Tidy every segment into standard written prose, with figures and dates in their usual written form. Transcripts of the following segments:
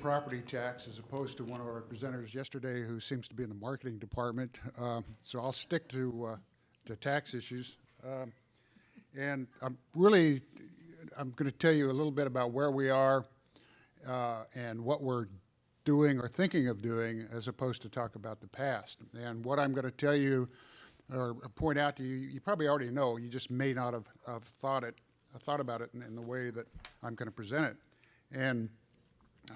property tax as opposed to one of our presenters yesterday who seems to be in the marketing department. So I'll stick to tax issues. And I'm going to tell you a little bit about where we are and what we're doing or thinking of doing as opposed to talk about the past. And what I'm going to tell you or point out to you, you probably already know, you just may not have thought about it in the way that I'm going to present it. And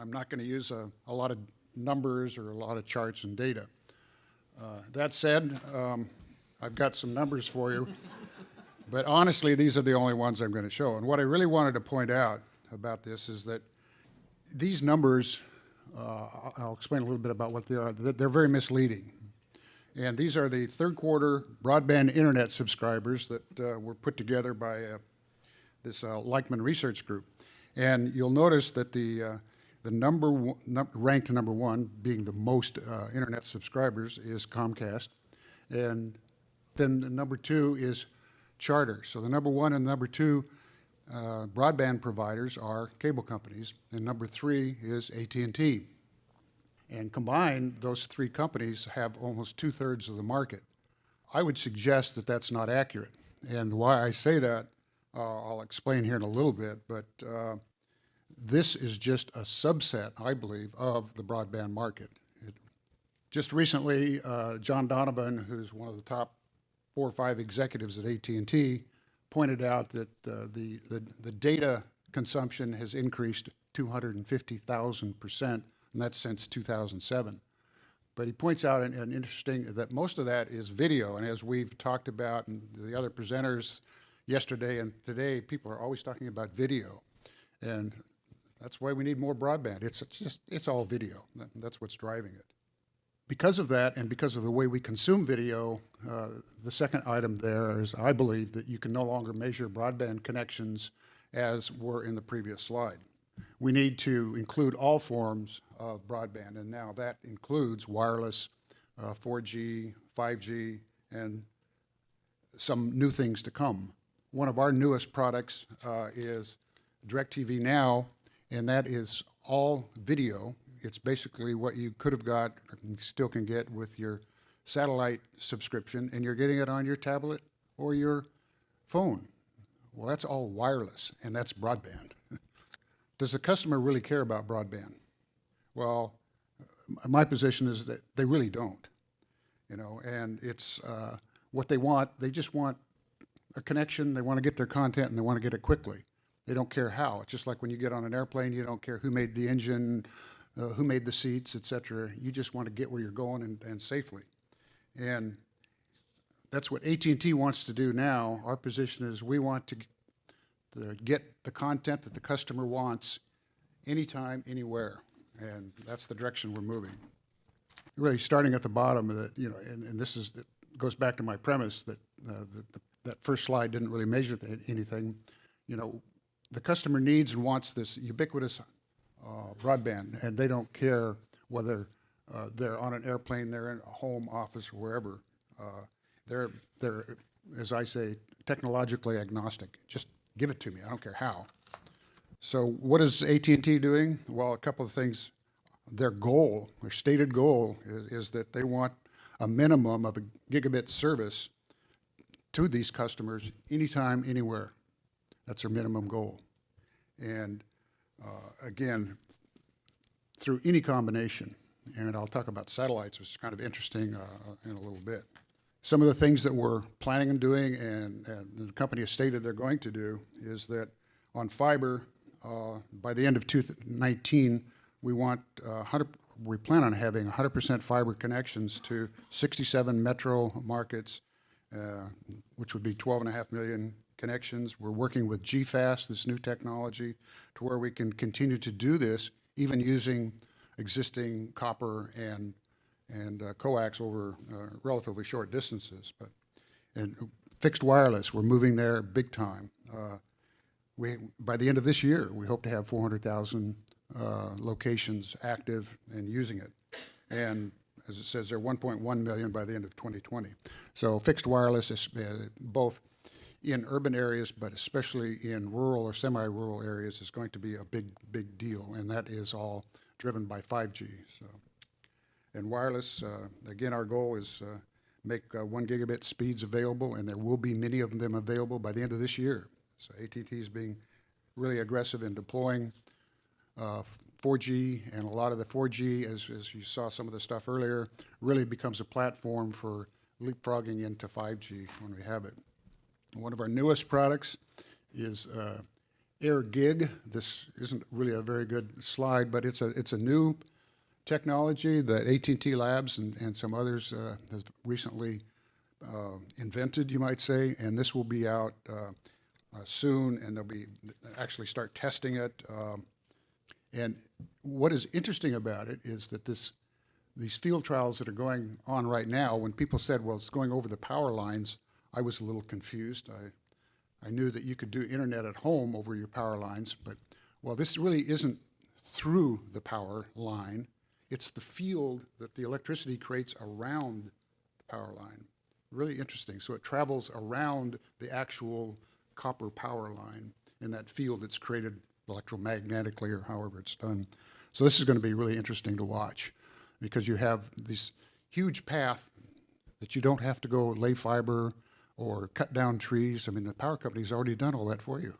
I'm not going to use a lot of numbers or a lot of charts and data. That said, I've got some numbers for you, but honestly, these are the only ones I'm going to show. And what I really wanted to point out about this is that these numbers, I'll explain a little bit about what they are, they're very misleading. And these are the third quarter broadband internet subscribers that were put together by this Leichman Research Group. And you'll notice that the ranked number one, being the most internet subscribers, is Comcast. And then the number two is Charter. So the number one and number two broadband providers are cable companies, and number three is AT&T. And combined, those three companies have almost 2/3 of the market. I would suggest that that's not accurate. And why I say that, I'll explain here in a little bit, but this is just a subset, I believe, of the broadband market. Just recently, John Donovan, who's one of the top 4 or 5 executives at AT&T, pointed out that the data consumption has increased 250,000%, and that's since 2007. But he points out an interesting, that most of that is video, and as we've talked about, and the other presenters yesterday and today, people are always talking about video, and that's why we need more broadband. It's all video. That's what's driving it. Because of that, and because of the way we consume video, the second item there is, I believe, that you can no longer measure broadband connections as were in the previous slide. We need to include all forms of broadband, and now that includes wireless, 4G, 5G, and some new things to come. One of our newest products is DirecTV Now, and that is all video. It's basically what you could have got and still can get with your satellite subscription, and you're getting it on your tablet or your phone. Well, that's all wireless, and that's broadband. Does the customer really care about broadband? Well, my position is that they really don't, and it's what they want. They just want a connection. They want to get their content, and they want to get it quickly. They don't care how. It's just like when you get on an airplane, you don't care who made the engine, who made the seats, et cetera. You just want to get where you're going and safely. And that's what AT&T wants to do now. Our position is we want to get the content that the customer wants anytime, anywhere. And that's the direction we're moving. Really starting at the bottom of it, and this goes back to my premise that that first slide didn't really measure anything. The customer needs and wants this ubiquitous broadband, and they don't care whether they're on an airplane, they're in a home office, or wherever. They're, as I say, technologically agnostic. Just give it to me. I don't care how. So what is AT&T doing? Well, a couple of things. Their stated goal is that they want a minimum of a gigabit service to these customers anytime, anywhere. That's their minimum goal. And again, through any combination, and I'll talk about satellites, which is kind of interesting in a little bit. Some of the things that we're planning on doing and the company has stated they're going to do is that on fiber, by the end of 2019, we plan on having 100% fiber connections to 67 metro markets, which would be 12.5 million connections. We're working with GFAST, this new technology, to where we can continue to do this, even using existing copper and coax over relatively short distances. And fixed wireless, we're moving there big time. By the end of this year, we hope to have 400,000 locations active and using it. And as it says, there are 1.1 million by the end of 2020. So fixed wireless is both in urban areas, but especially in rural or semi-rural areas, is going to be a big deal, and that is all driven by 5G. So, and wireless, again, our goal is make 1 gigabit speeds available, and there will be many of them available by the end of this year. So AT&T is being really aggressive in deploying 4G, and a lot of the 4G, as you saw some of the stuff earlier, really becomes a platform for leapfrogging into 5G when we have it. One of our newest products is Air Gig. This isn't really a very good slide, but it's a new technology that AT&T Labs and some others has recently invented, you might say, and this will be out soon, and they'll be actually start testing it. And what is interesting about it is that these field trials that are going on right now, when people said, well, it's going over the power lines, I was a little confused. I knew that you could do internet at home over your power lines, but, well, this really isn't through the power line. It's the field that the electricity creates around the power line. Really interesting. So it travels around the actual copper power line in that field that's created electromagnetically or however it's done. So this is going to be really interesting to watch because you have this huge path that you don't have to go lay fiber or cut down trees. I mean, the power company's already done all that for you.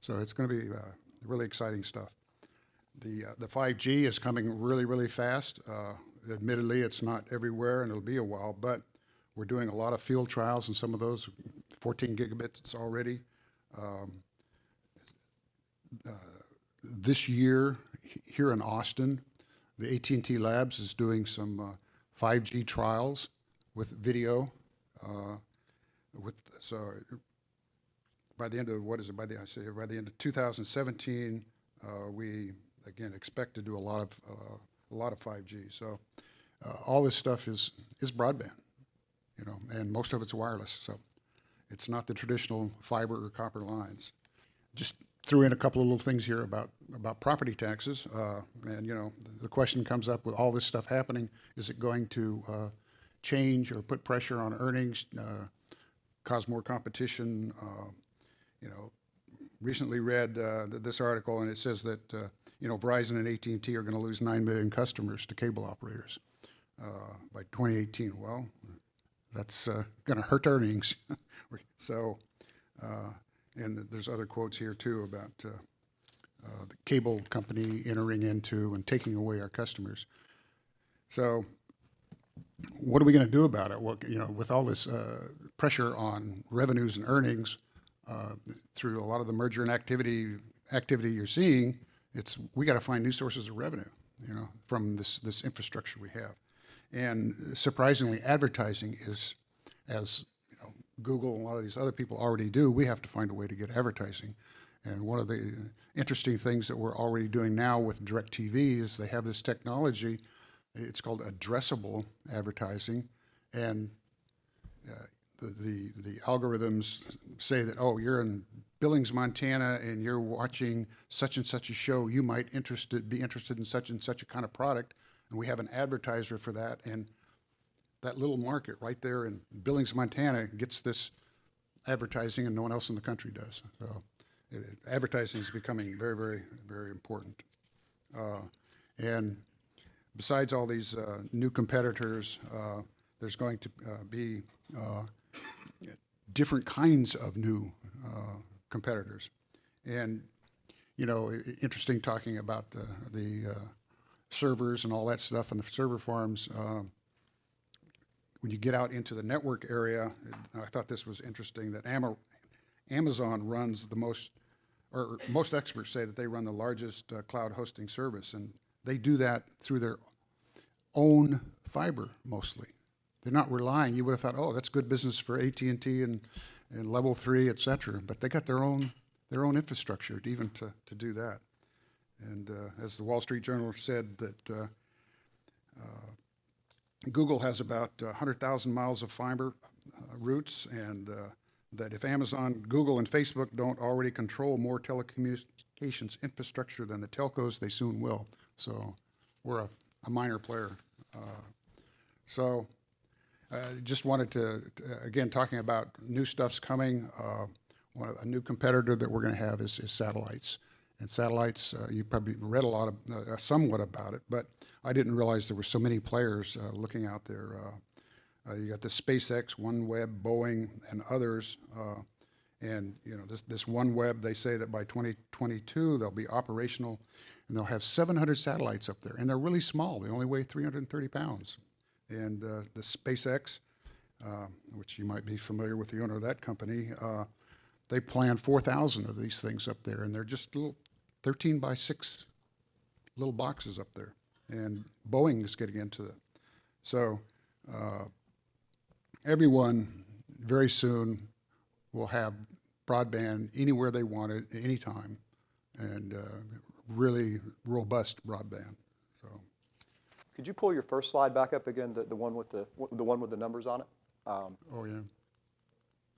So it's going to be really exciting stuff. The 5G is coming really, really fast. Admittedly, it's not everywhere, and it'll be a while, but we're doing a lot of field trials, and some of those, 14 gigabits already. This year, here in Austin, the AT&T Labs is doing some 5G trials with video. So by the end of, what is it, by the end of 2017, we again expect to do a lot of 5G. So all this stuff is broadband, you know, and most of it's wireless. So it's not the traditional fiber or copper lines. Just threw in a couple of little things here about property taxes, and you know, the question comes up with all this stuff happening: is it going to change or put pressure on earnings, cause more competition? You know, recently read this article, and it says that you know, Verizon and AT&T are going to lose 9 million customers to cable operators by 2018. Well, that's going to hurt earnings. So, and there's other quotes here too about the cable company entering into and taking away our customers. So, what are we going to do about it? Well, you know, with all this pressure on revenues and earnings through a lot of the merger and activity you're seeing, we got to find new sources of revenue, you know, from this infrastructure we have. And surprisingly, advertising is, as you know, Google and a lot of these other people already do, we have to find a way to get advertising. And one of the interesting things that we're already doing now with DirecTV is they have this technology. It's called addressable advertising, and the algorithms say that, oh, you're in Billings, Montana, and you're watching such and such a show. You might be interested in such and such a kind of product, and we have an advertiser for that. And that little market right there in Billings, Montana, gets this advertising, and no one else in the country does. So advertising is becoming very, very, very important. And besides all these new competitors, there's going to be different kinds of new competitors. And, you know, interesting talking about the servers and all that stuff and the server farms. When you get out into the network area, I thought this was interesting that Amazon runs the most, or most experts say that they run the largest cloud hosting service, and they do that through their own fiber mostly. They're not relying. You would have thought, oh, that's good business for AT&T and Level 3, et cetera. But they got their own infrastructure to do that. And as the Wall Street Journal said, that Google has about 100,000 miles of fiber routes, and that if Amazon, Google, and Facebook don't already control more telecommunications infrastructure than the telcos, they soon will. So we're a minor player. So just wanted to, again, talking about new stuff's coming. A new competitor that we're going to have is satellites. And satellites, you probably read a lot of, somewhat about it, but I didn't realize there were so many players looking out there. You got the SpaceX, OneWeb, Boeing, and others. And this OneWeb, they say that by 2022 they'll be operational, and they'll have 700 satellites up there, and they're really small. They only weigh 330 pounds. And the SpaceX, which you might be familiar with the owner of that company, they plan 4,000 of these things up there, and they're just little 13 by 6 little boxes up there. And Boeing is getting into it. So everyone very soon will have broadband anywhere they want it, anytime, and really robust broadband. So, could you pull your first slide back up again, the one with the numbers on it? Oh yeah,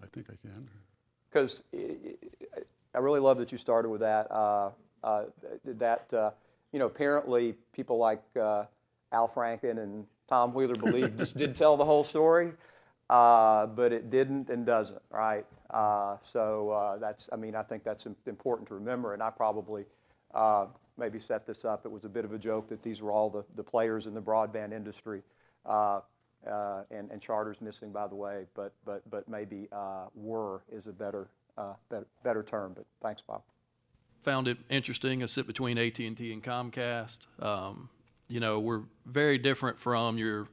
I think I can. Because I really love that you started with that. Apparently people like Al Franken and Tom Wheeler believe this did tell the whole story, but it didn't and doesn't, right? That's, I think that's important to remember, and I probably maybe set this up. It was a bit of a joke that these were all the players in the broadband industry, and Charter's missing, by the way, but maybe were is a better term, but thanks, Bob. Found it interesting. I sit between AT&T and Comcast. We're very different from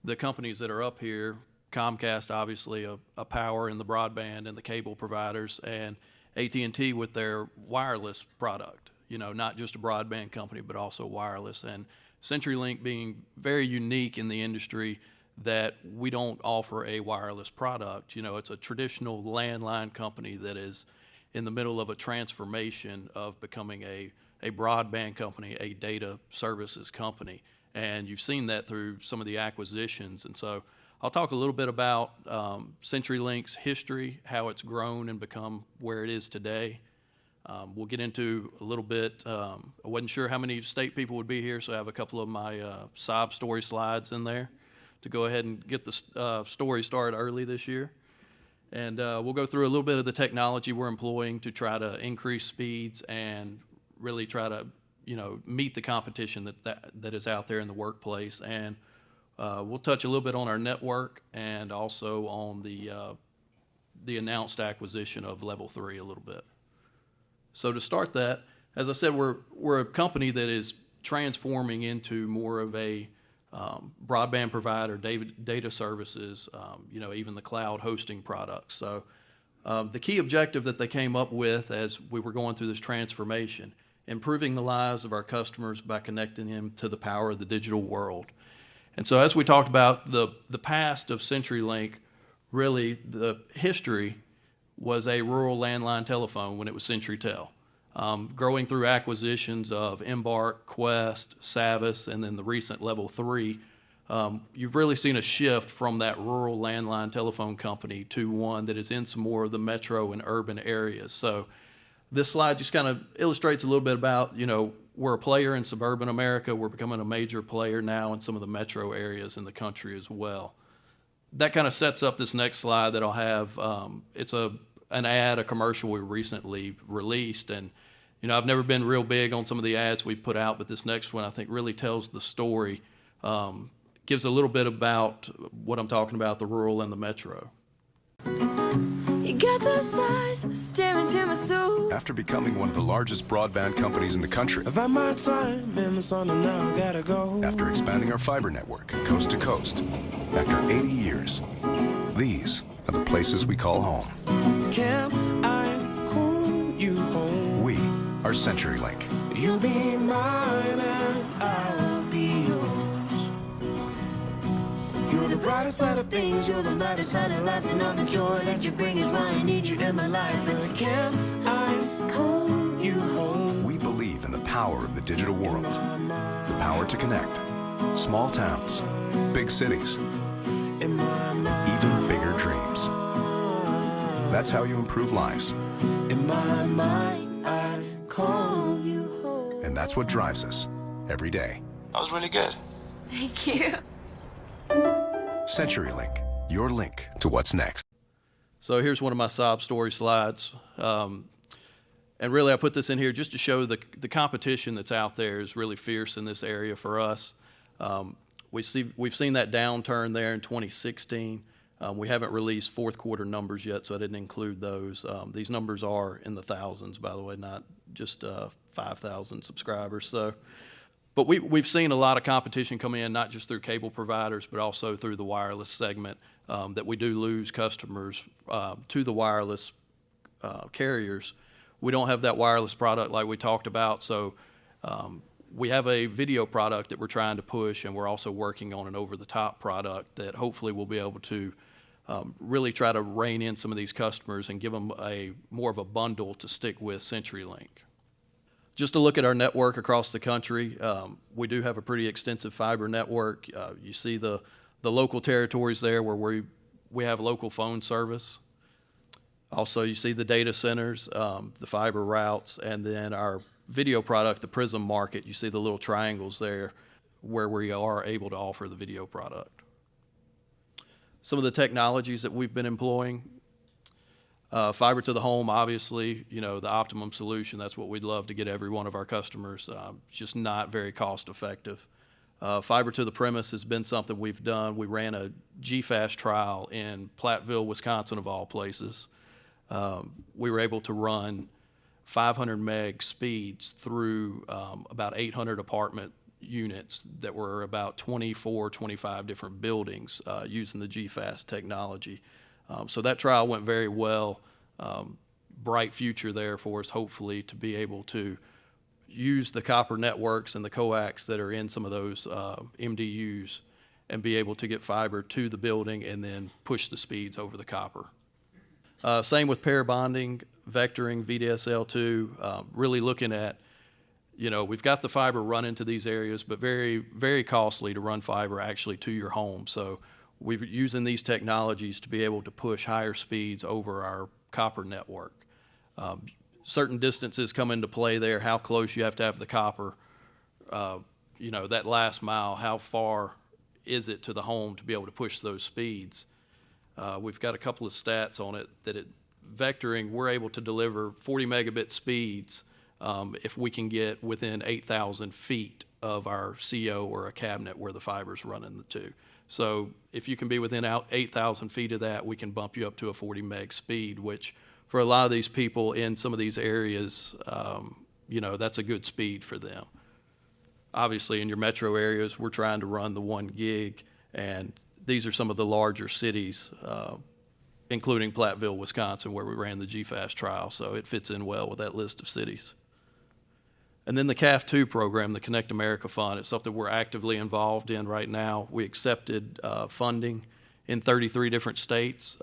the companies that are up here. Comcast, obviously, a power in the broadband and the cable providers, and AT&T with their wireless product. Not just a broadband company, but also wireless. And CenturyLink being very unique in the industry that we don't offer a wireless product. It's a traditional landline company that is in the middle of a transformation of becoming a broadband company, a data services company. And you've seen that through some of the acquisitions. And so I'll talk a little bit about CenturyLink's history, how it's grown and become where it is today. We'll get into a little bit. I wasn't sure how many state people would be here, so I have a couple of my sob story slides in there to go ahead and get the story started early this year. And we'll go through a little bit of the technology we're employing to try to increase speeds and really try to, meet the competition that is out there in the workplace. And we'll touch a little bit on our network and also on the announced acquisition of Level 3 a little bit. So to start that, as I said, we're a company that is transforming into more of a broadband provider, data services, even the cloud hosting products. So the key objective that they came up with as we were going through this transformation, improving the lives of our customers by connecting them to the power of the digital world. And so as we talked about the past of CenturyLink, really the history was a rural landline telephone when it was CenturyTel. Growing through acquisitions of Embark, Quest, Savvis, and then the recent Level 3, you've really seen a shift from that rural landline telephone company to one that is in some more of the metro and urban areas. So this slide just kind of illustrates a little bit about, we're a player in suburban America. We're becoming a major player now in some of the metro areas in the country as well. That kind of sets up this next slide that I'll have. It's a commercial we recently released, and I've never been real big on some of the ads we've put out, but this next one I think really tells the story, gives a little bit about what I'm talking about, the rural and the metro. You got those eyes staring to my soul. After becoming one of the largest broadband companies in the country, I've had my time in the sun and now I gotta go. after expanding our fiber network coast to coast, after 80 years, these are the places we call home. Can I call you home? We are CenturyLink. You be mine and I'll be yours. You're the brightest side of things, you're the lightest side of life, and all the joy that you bring is why I need you in my life. But can I call you home? We believe in the power of the digital world, the power to connect small towns, big cities, In my mind, even bigger dreams. That's how you improve lives, in my mind, I call you home. and that's what drives us every day. That was really good. Thank you. CenturyLink, your link to what's next. So here's one of my sob story slides. And really, I put this in here just to show the competition that's out there is really fierce in this area for us. We've seen that downturn there in 2016. We haven't released fourth quarter numbers yet, so I didn't include those. These numbers are in the thousands, by the way, not just 5,000 subscribers. So, but we've seen a lot of competition come in, not just through cable providers, but also through the wireless segment, that we do lose customers to the wireless carriers. We don't have that wireless product like we talked about, so we have a video product that we're trying to push, and we're also working on an over-the-top product that hopefully we'll be able to really try to rein in some of these customers and give them more of a bundle to stick with CenturyLink. Just to look at our network across the country, we do have a pretty extensive fiber network. You see the local territories there where we have local phone service. Also, you see the data centers, the fiber routes, and then our video product, the Prism Market. You see the little triangles there where we are able to offer the video product. Some of the technologies that we've been employing, fiber to the home, obviously, the optimum solution. That's what we'd love to get every one of our customers. It's just not very cost effective. Fiber to the premise has been something we've done. We ran a GFAST trial in Platteville, Wisconsin, of all places. We were able to run 500 meg speeds through about 800 apartment units that were about 24, 25 different buildings using the GFAST technology. So that trial went very well. Bright future there for us, hopefully, to be able to use the copper networks and the coax that are in some of those MDUs and be able to get fiber to the building and then push the speeds over the copper. Same with pair bonding, vectoring, VDSL2, really looking at, we've got the fiber run into these areas, but very, very costly to run fiber actually to your home. So we're using these technologies to be able to push higher speeds over our copper network. Certain distances come into play there, how close you have to have the copper, that last mile, how far is it to the home to be able to push those speeds. We've got a couple of stats on it that vectoring, we're able to deliver 40 megabit speeds if we can get within 8,000 feet of our CO or a cabinet where the fiber's running the two. So if you can be within 8,000 feet of that, we can bump you up to a 40 meg speed, which for a lot of these people in some of these areas, that's a good speed for them. Obviously, in your metro areas, we're trying to run the 1 gig, and these are some of the larger cities, including Platteville, Wisconsin, where we ran the GFAST trial, so it fits in well with that list of cities. And then the CAF2 program, the Connect America Fund, is something we're actively involved in right now. We accepted funding in 33 different states,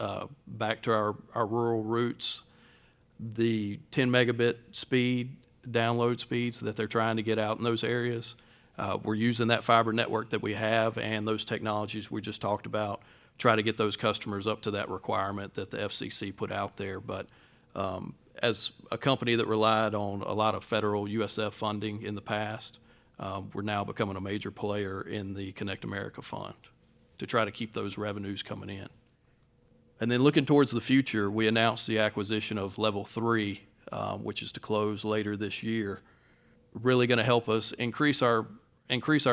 back to our rural roots. The 10 megabit speed, download speeds that they're trying to get out in those areas. We're using that fiber network that we have and those technologies we just talked about, try to get those customers up to that requirement that the FCC put out there. But as a company that relied on a lot of federal USF funding in the past, we're now becoming a major player in the Connect America Fund to try to keep those revenues coming in. And then looking towards the future, we announced the acquisition of Level 3, which is to close later this year. Really going to help us increase our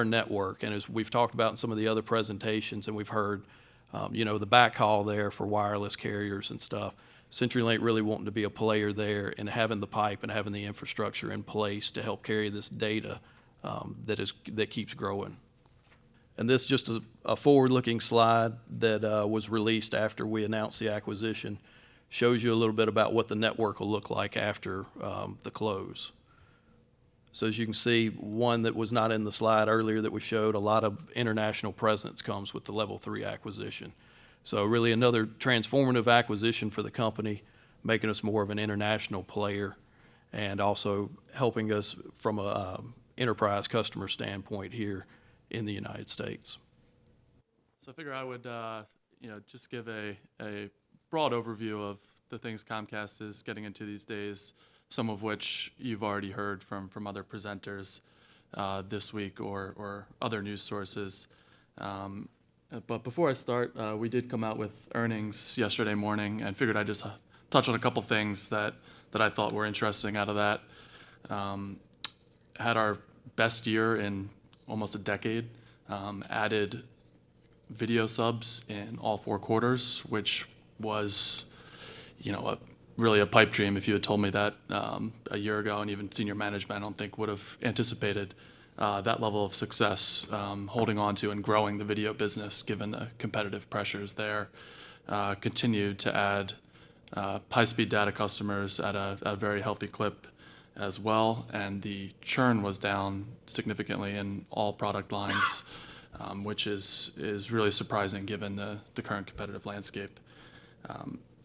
network. And as we've talked about in some of the other presentations, and we've heard, the backhaul there for wireless carriers and stuff, CenturyLink really wanting to be a player there and having the pipe and having the infrastructure in place to help carry this data that keeps growing. And this is just a forward-looking slide that was released after we announced the acquisition. Shows you a little bit about what the network will look like after the close. So as you can see, one that was not in the slide earlier that we showed, a lot of international presence comes with the Level 3 acquisition. So really another transformative acquisition for the company, making us more of an international player and also helping us from a enterprise customer standpoint here in the United States. So I figure I would just give a broad overview of the things Comcast is getting into these days, some of which you've already heard from other presenters this week or other news sources. But before I start, we did come out with earnings yesterday morning and figured I'd just touch on a couple things that that I thought were interesting out of that. Had our best year in almost a decade. Added video subs in all 4 quarters, which was, really a pipe dream. If you had told me that a year ago, and even senior management, I don't think would have anticipated that level of success, holding on to and growing the video business given the competitive pressures there. Continued to add high-speed data customers at a very healthy clip as well, and the churn was down significantly in all product lines, which is really surprising given the current competitive landscape.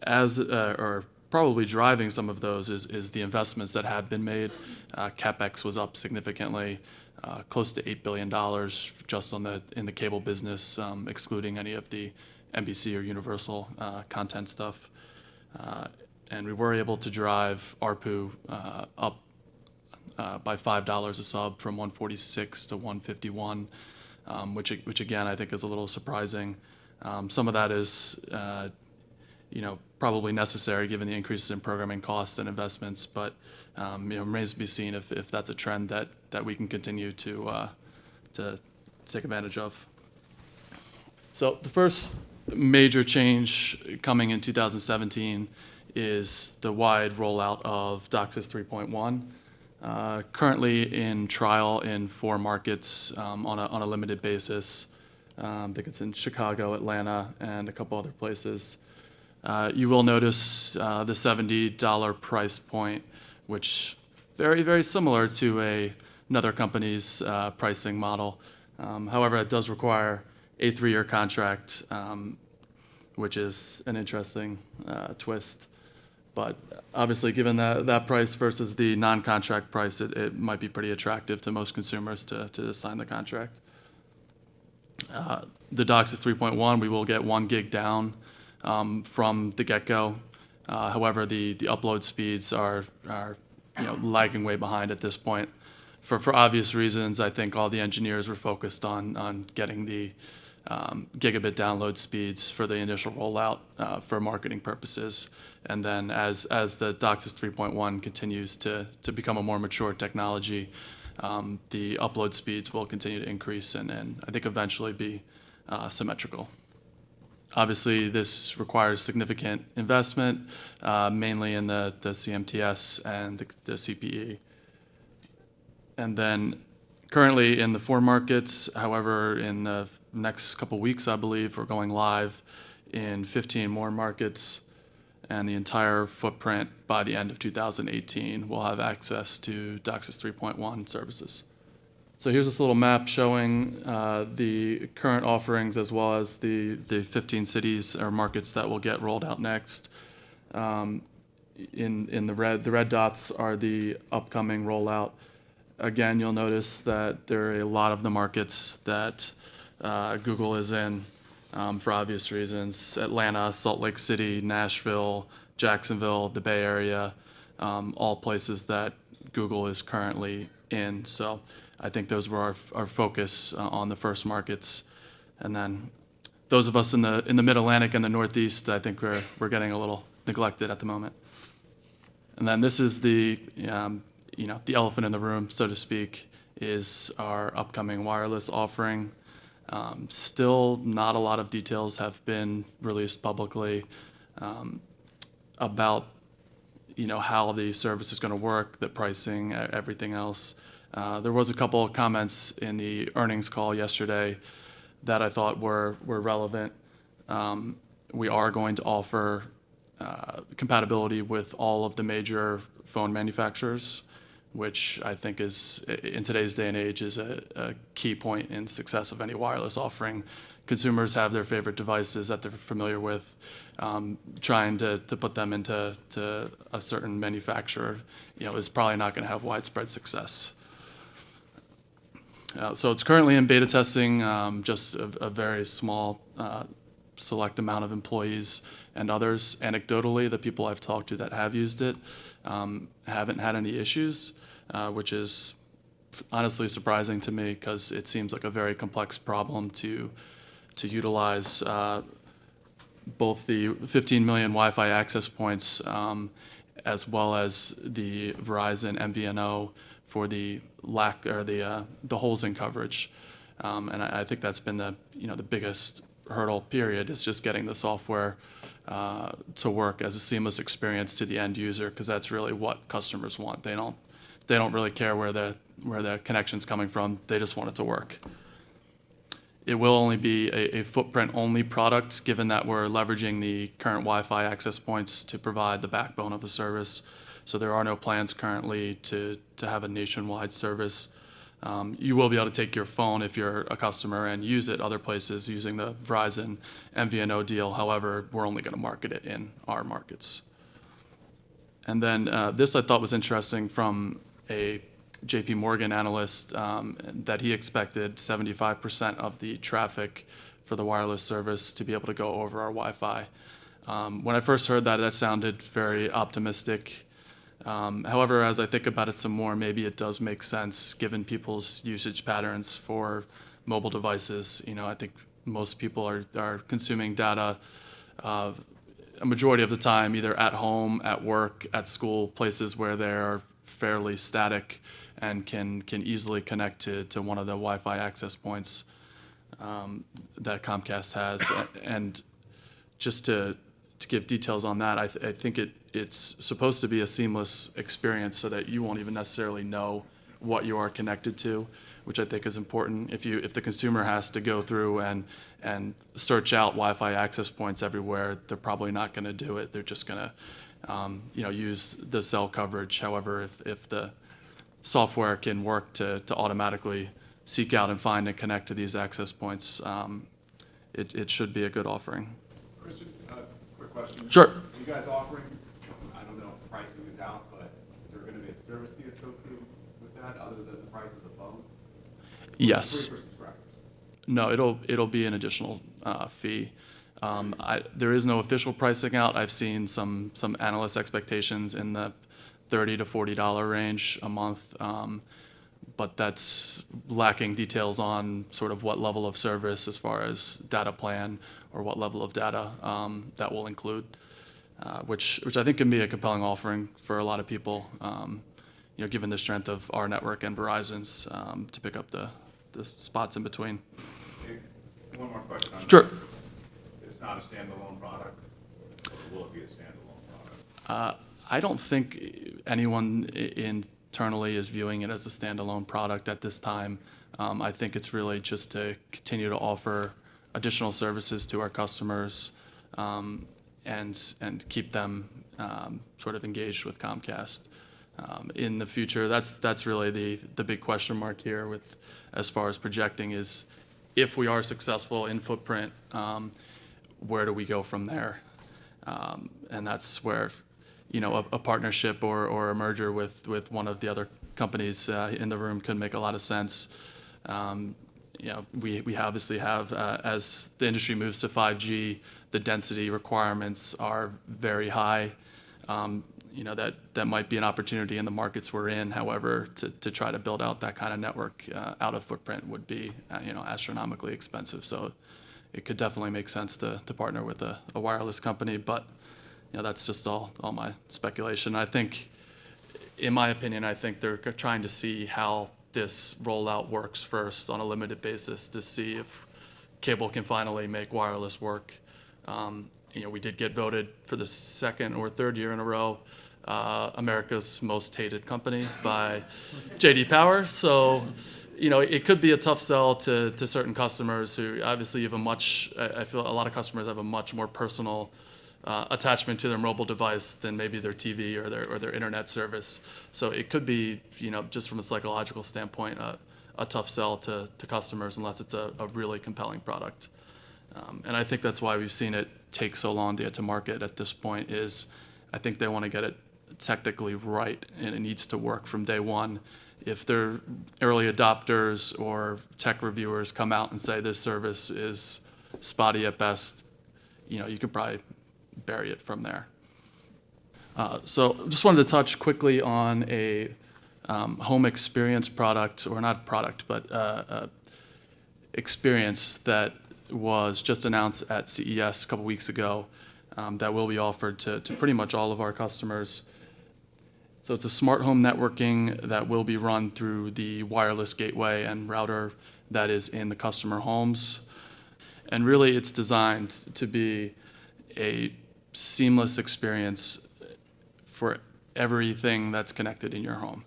Or probably driving some of those is the investments that have been made. CapEx was up significantly, close to $8 billion just in the cable business, excluding any of the NBC or Universal content stuff. And we were able to drive ARPU up by $5 a sub from 146 to 151, which again I think is a little surprising. Some of that is probably necessary given the increases in programming costs and investments, but remains to be seen if that's a trend that we can continue to take advantage of. So the first major change coming in 2017 is the wide rollout of DOCSIS 3.1. Currently in trial in 4 markets on a limited basis. I think it's in Chicago, Atlanta, and a couple other places. You will notice the $70 price point, which very, very similar to another company's pricing model. However, it does require a 3-year contract, which is an interesting twist. But obviously, given that price versus the non-contract price, it might be pretty attractive to most consumers to sign the contract. The DOCSIS 3.1, we will get 1 gig down from the get-go. However, the upload speeds are lagging way behind at this point. For obvious reasons, I think all the engineers were focused on getting the gigabit download speeds for the initial rollout for marketing purposes. And then as the DOCSIS 3.1 continues to become a more mature technology, the upload speeds will continue to increase and I think eventually be symmetrical. Obviously, this requires significant investment, mainly in the CMTS and the CPE. And then currently in the 4 markets, however, in the next couple weeks, I believe, we're going live in 15 more markets, and the entire footprint by the end of 2018 will have access to DOCSIS 3.1 services. So here's this little map showing the current offerings as well as the 15 cities or markets that will get rolled out next. In the red dots are the upcoming rollout. Again, you'll notice that there are a lot of the markets that Google is in for obvious reasons. Atlanta, Salt Lake City, Nashville, Jacksonville, the Bay Area, all places that Google is currently in. So I think those were our focus on the first markets. And then those of us in the Mid-Atlantic and the Northeast, I think we're getting a little neglected at the moment. And then this is the elephant in the room, so to speak, is our upcoming wireless offering. Still not a lot of details have been released publicly about how the service is going to work, the pricing, everything else. There was a couple of comments in the earnings call yesterday that I thought were relevant. We are going to offer compatibility with all of the major phone manufacturers, which I think is, in today's day and age, is a key point in success of any wireless offering. Consumers have their favorite devices that they're familiar with. Trying to put them into a certain manufacturer, is probably not going to have widespread success. So it's currently in beta testing, just a very small select amount of employees and others. Anecdotally, the people I've talked to that have used it haven't had any issues, which is honestly surprising to me because it seems like a very complex problem to utilize both the 15 million Wi-Fi access points as well as the Verizon MVNO for the lack or the holes in coverage. And I think that's been the biggest hurdle period, is just getting the software to work as a seamless experience to the end user, because that's really what customers want. They don't really care where the connection's coming from. They just want it to work. It will only be a footprint-only product, given that we're leveraging the current Wi-Fi access points to provide the backbone of the service. So there are no plans currently to have a nationwide service. You will be able to take your phone if you're a customer and use it other places using the Verizon MVNO deal. However, we're only going to market it in our markets. And then this I thought was interesting from a JP Morgan analyst, that he expected 75% of the traffic for the wireless service to be able to go over our Wi-Fi. When I first heard that, that sounded very optimistic. However, as I think about it some more, maybe it does make sense given people's usage patterns for mobile devices. I think most people are consuming data a majority of the time, either at home, at work, at school, places where they're fairly static and can easily connect to one of the Wi-Fi access points that Comcast has. And just to give details on that, I think it's supposed to be a seamless experience so that you won't even necessarily know what you are connected to, which I think is important. If the consumer has to go through and search out Wi-Fi access points everywhere, they're probably not going to do it. They're just going to use the cell coverage. However, if the software can work to automatically seek out and find and connect to these access points, it should be a good offering. Christian, quick question. Sure. Are you guys offering, I don't know if pricing is out, but is there going to be a service fee associated with that other than the price of the phone? Yes. Free for subscribers? No, it'll be an additional fee. There is no official pricing out. I've seen some analyst expectations in the $30 to $40 range a month, but that's lacking details on sort of what level of service as far as data plan or what level of data that will include, which I think can be a compelling offering for a lot of people, given the strength of our network and Verizon's, to pick up the spots in between. Hey, one more question on Sure. that. It's not a standalone product, or will it be a standalone product? I don't think anyone internally is viewing it as a standalone product at this time. I think it's really just to continue to offer additional services to our customers, and keep them sort of engaged with Comcast. In the future, that's really the big question mark here with as far as projecting is, if we are successful in footprint, where do we go from there? And that's where a partnership or a merger with one of the other companies in the room could make a lot of sense. We obviously have, as the industry moves to 5G, the density requirements are very high. That might be an opportunity in the markets we're in. However, to try to build out that kind of network out of footprint would be astronomically expensive. So it could definitely make sense to partner with a wireless company, but that's just all my speculation. I think, in my opinion, I think they're trying to see how this rollout works first on a limited basis to see if cable can finally make wireless work. We did get voted for the second or third year in a row America's most hated company by J.D. Power. So, it could be a tough sell to certain customers who obviously have I feel a lot of customers have a much more personal attachment to their mobile device than maybe their TV or their internet service. So it could be, just from a psychological standpoint, a tough sell to customers unless it's a really compelling product. And I think that's why we've seen it take so long to get to market at this point, is I think they want to get it technically right, and it needs to work from day one. If their early adopters or tech reviewers come out and say this service is spotty at best, you could probably bury it from there. So just wanted to touch quickly on a home experience product, or not product, but experience that was just announced at CES a couple weeks ago, that will be offered to pretty much all of our customers. So it's a smart home networking that will be run through the wireless gateway and router that is in the customer homes. And really it's designed to be a seamless experience for everything that's connected in your home.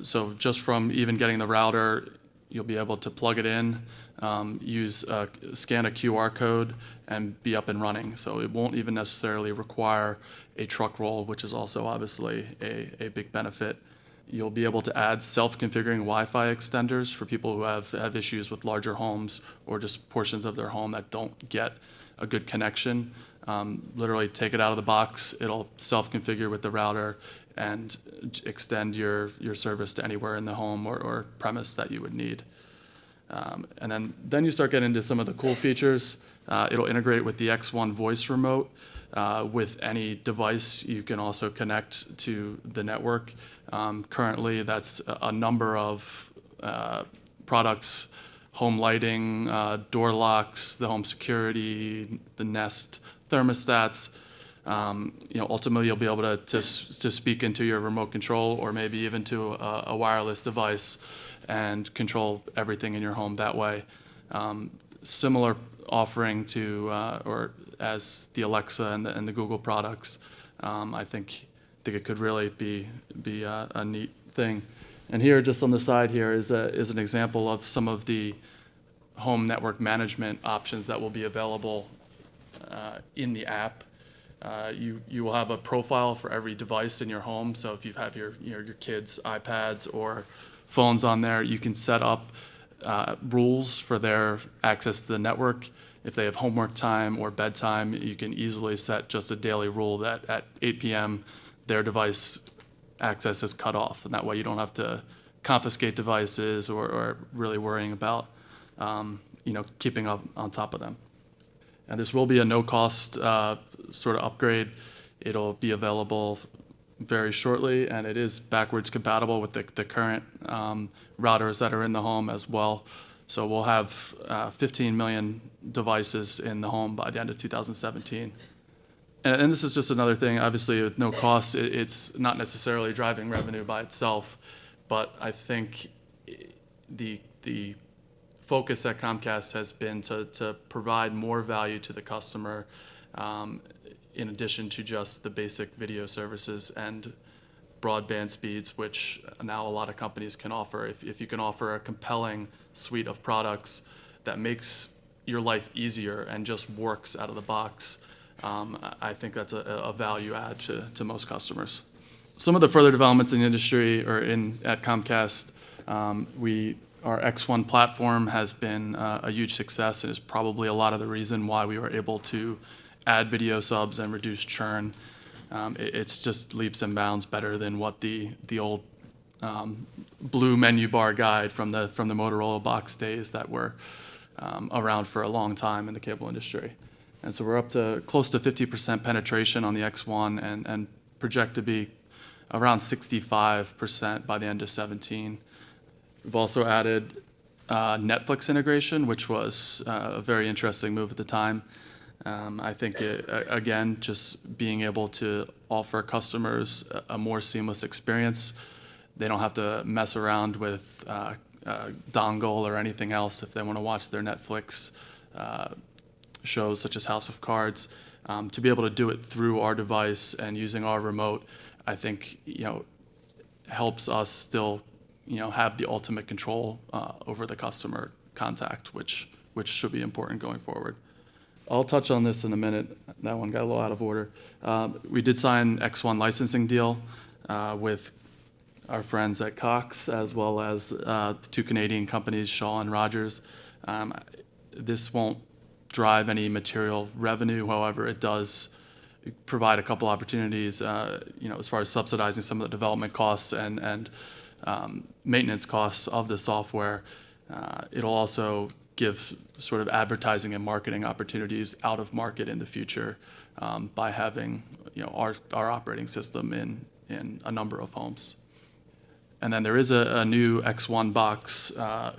So just from even getting the router, you'll be able to plug it in, scan a QR code, and be up and running. So it won't even necessarily require a truck roll, which is also obviously a big benefit. You'll be able to add self-configuring Wi-Fi extenders for people who have issues with larger homes or just portions of their home that don't get a good connection. Literally take it out of the box, it'll self-configure with the router and extend your service to anywhere in the home or premise that you would need. And then you start getting into some of the cool features. It'll integrate with the X1 voice remote. With any device, you can also connect to the network. Currently, that's a number of products: home lighting, door locks, the home security, the Nest thermostats. Ultimately, you'll be able to speak into your remote control or maybe even to a wireless device and control everything in your home that way. Similar offering to or as the Alexa and the Google products. I think it could really be a neat thing. And here, just on the side here, is an example of some of the home network management options that will be available in the app. You will have a profile for every device in your home. So if you have your kids' iPads or phones on there, you can set up rules for their access to the network. If they have homework time or bedtime, you can easily set just a daily rule that at 8 p.m. their device access is cut off. And that way you don't have to confiscate devices or really worrying about keeping up on top of them. And this will be a no-cost sort of upgrade. It'll be available very shortly, and it is backwards compatible with the current routers that are in the home as well. So we'll have 15 million devices in the home by the end of 2017. And this is just another thing, obviously with no cost, it's not necessarily driving revenue by itself, but I think the focus at Comcast has been to provide more value to the customer in addition to just the basic video services and broadband speeds, which now a lot of companies can offer. If you can offer a compelling suite of products that makes your life easier and just works out of the box, I think that's a value add to most customers. Some of the further developments in the industry or at Comcast, our X1 platform has been a huge success and is probably a lot of the reason why we were able to add video subs and reduce churn. It's just leaps and bounds better than what the old blue menu bar guide from the Motorola box days that were around for a long time in the cable industry. And so we're up to close to 50% penetration on the X1 and project to be around 65% by the end of 2017. We've also added Netflix integration, which was a very interesting move at the time. I think, again, just being able to offer customers a more seamless experience. They don't have to mess around with dongle or anything else if they want to watch their Netflix shows such as House of Cards. To be able to do it through our device and using our remote, I think helps us still have the ultimate control over the customer contact, which should be important going forward. I'll touch on this in a minute. That one got a little out of order. We did sign X1 licensing deal with our friends at Cox, as well as the two Canadian companies, Shaw and Rogers. This won't drive any material revenue. However, it does provide a couple opportunities, as far as subsidizing some of the development costs and maintenance costs of the software. It'll also give sort of advertising and marketing opportunities out of market in the future by having our operating system in a number of homes. And then there is a new X1 box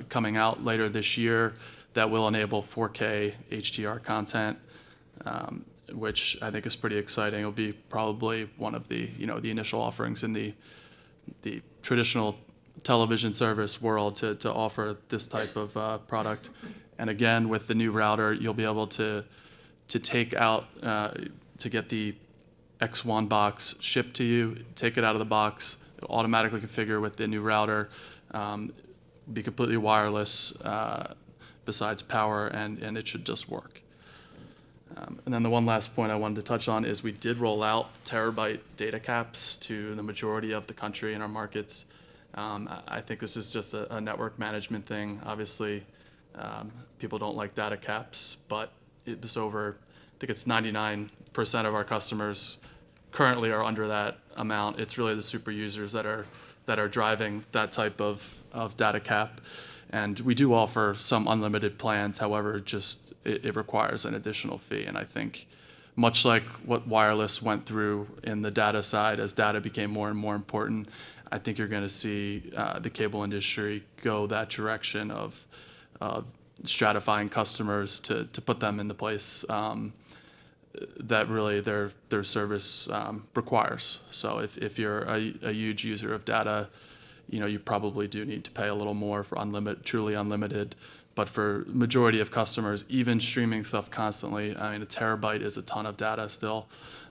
coming out later this year that will enable 4K HDR content, which I think is pretty exciting. It'll be probably one of the the initial offerings in the the traditional television service world to offer this type of product. And again, with the new router, you'll be able to take out, to get the X1 box shipped to you, take it out of the box, it'll automatically configure with the new router, be completely wireless besides power, and it should just work. And then the one last point I wanted to touch on is we did roll out terabyte data caps to the majority of the country in our markets. I think this is just a network management thing. Obviously, people don't like data caps, but it was over, I think it's 99% of our customers currently are under that amount. It's really the super users that are driving that type of data cap. And we do offer some unlimited plans, however, just it requires an additional fee. And I think much like what wireless went through in the data side, as data became more and more important, I think you're going to see the cable industry go that direction of stratifying customers to put them in the place that really their service requires. So if you're a huge user of data, you probably do need to pay a little more for truly unlimited. But for majority of customers, even streaming stuff constantly, I mean, a terabyte is a ton of data still.